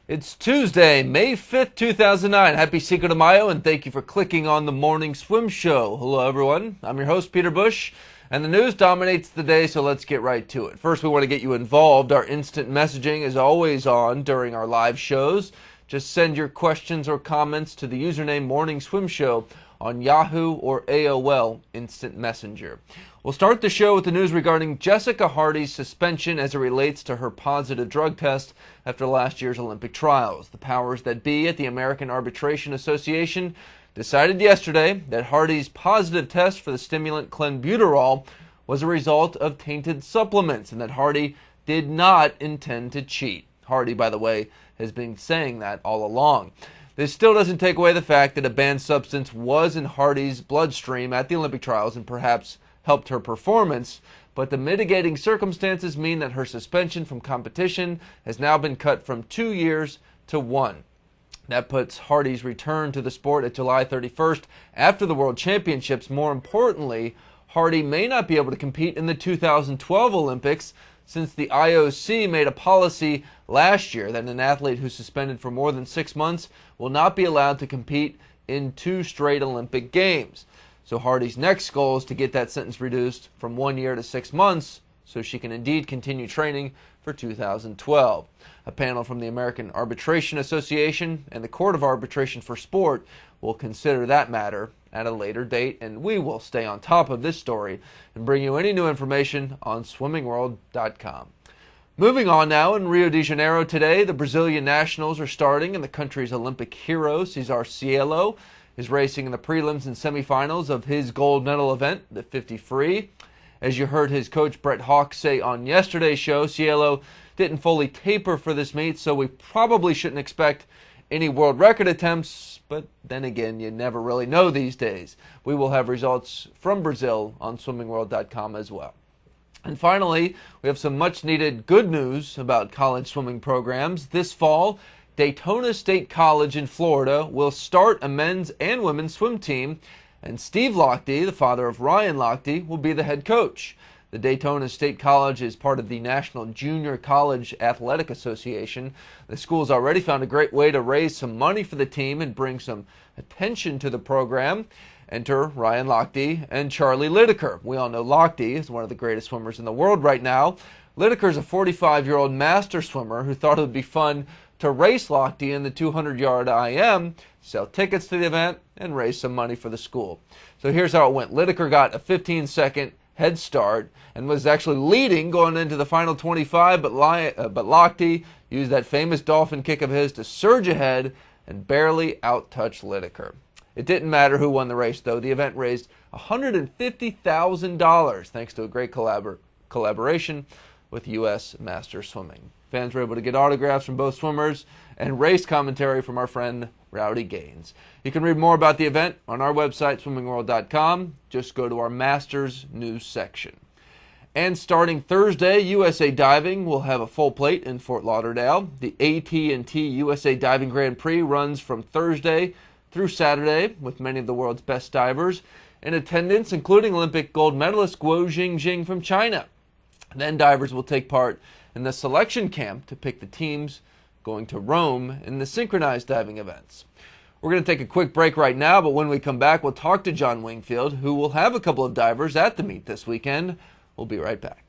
It's Tuesday, May 5th, 2009. Happy Cinco de Mayo, and thank you for clicking on the Morning Swim Show. Hello, everyone. I'm your host, Peter Busch, and the news dominates the day, so let's get right to it. First, we want to get you involved. Our instant messaging is always on during our live shows. Just send your questions or comments to the username Morning Swim Show on Yahoo or AOL Instant Messenger. We'll start the show with the news regarding Jessica Hardy's suspension as it relates to her positive drug test after last year's Olympic trials. The powers that be at the American Arbitration Association decided yesterday that Hardy's positive test for the stimulant clenbuterol was a result of tainted supplements and that Hardy did not intend to cheat. Hardy, by the way, has been saying that all along. This still doesn't take away the fact that a banned substance was in Hardy's bloodstream at the Olympic trials and perhaps helped her performance, but the mitigating circumstances mean that her suspension from competition has now been cut from 2 years to 1. That puts Hardy's return to the sport at July 31st after the World Championships. More importantly, Hardy may not be able to compete in the 2012 Olympics since the IOC made a policy last year that an athlete who's suspended for more than 6 months will not be allowed to compete in 2 straight Olympic Games. So Hardy's next goal is to get that sentence reduced from 1 year to 6 months so she can indeed continue training for 2012. A panel from the American Arbitration Association and the Court of Arbitration for Sport will consider that matter at a later date, and we will stay on top of this story and bring you any new information on swimmingworld.com. Moving on now, in Rio de Janeiro today, the Brazilian nationals are starting, and the country's Olympic hero, Cesar Cielo, is racing in the prelims and semifinals of his gold medal event, the 50 free. As you heard his coach Brett Hawke say on yesterday's show, Cielo didn't fully taper for this meet, so we probably shouldn't expect any world record attempts, but then again, you never really know these days. We will have results from Brazil on swimmingworld.com as well. And finally, we have some much-needed good news about college swimming programs. This fall, Daytona State College in Florida will start a men's and women's swim team, and Steve Lochte, the father of Ryan Lochte, will be the head coach. The Daytona State College is part of the National Junior College Athletic Association. The school's already found a great way to raise some money for the team and bring some attention to the program. Enter Ryan Lochte and Charlie Lideker. We all know Lochte is one of the greatest swimmers in the world right now. Lideker is a 45-year-old master swimmer who thought it would be fun to race Lochte in the 200-yard IM, sell tickets to the event, and raise some money for the school. So here's how it went. Lideker got a 15-second head start and was actually leading going into the final 25, but Lochte used that famous dolphin kick of his to surge ahead and barely out-touch Lideker. It didn't matter who won the race, though. The event raised $150,000 thanks to a great collaboration with U.S. Master Swimming. Fans were able to get autographs from both swimmers and race commentary from our friend Rowdy Gaines. You can read more about the event on our website, swimmingworld.com. Just go to our Masters news section. And starting Thursday, USA Diving will have a full plate in Fort Lauderdale. The AT&T USA Diving Grand Prix runs from Thursday through Saturday with many of the world's best divers in attendance, including Olympic gold medalist Guo Jingjing from China. Then divers will take part in the selection camp to pick the teams going to Rome in the synchronized diving events. We're going to take a quick break right now, but when we come back, we'll talk to John Wingfield, who will have a couple of divers at the meet this weekend. We'll be right back.